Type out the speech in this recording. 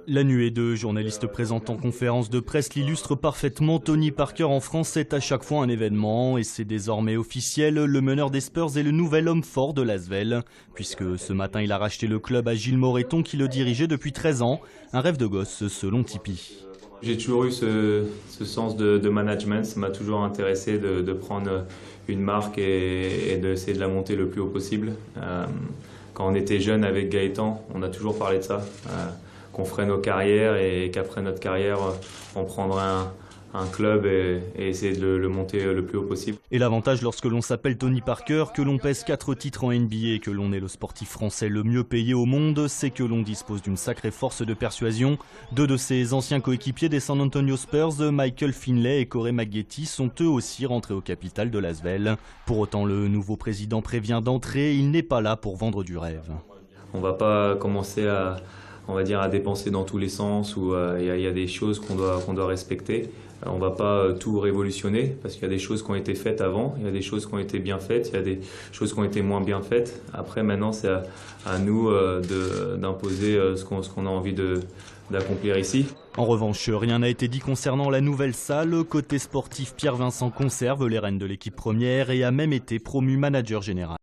La nuée de journalistes présents en conférence de presse l'illustre parfaitement. Tony Parker en France est à chaque fois un événement et c'est désormais officiel. Le meneur des Spurs est le nouvel homme fort de l'Asvel, puisque ce matin il a racheté le club à Gilles Moreton qui le dirigeait depuis 13 ans. Un rêve de gosse selon Tipeee. J'ai toujours eu ce sens de management, ça m'a toujours intéressé de prendre une marque et d'essayer de la monter le plus haut possible. Quand on était jeune avec Gaëtan, on a toujours parlé de ça, qu'on ferait nos carrières et qu'après notre carrière, on prendrait un club et essayer de le monter le plus haut possible. Et l'avantage lorsque l'on s'appelle Tony Parker, que l'on pèse 4 titres en NBA et que l'on est le sportif français le mieux payé au monde, c'est que l'on dispose d'une sacrée force de persuasion. Deux de ses anciens coéquipiers des San Antonio Spurs, Michael Finley et Corey Maggette, sont eux aussi rentrés au capital de l'Asvel. Pour autant, le nouveau président prévient d'entrée, il n'est pas là pour vendre du rêve. On ne va pas commencer à dépenser dans tous les sens, où il y a des choses qu'on doit respecter. On ne va pas tout révolutionner, parce qu'il y a des choses qui ont été faites avant, il y a des choses qui ont été bien faites, il y a des choses qui ont été moins bien faites. Après, maintenant, c'est à nous d'imposer ce qu'on a envie d'accomplir ici. En revanche, rien n'a été dit concernant la nouvelle salle. Côté sportif, Pierre Vincent conserve les rênes de l'équipe première et a même été promu manager général.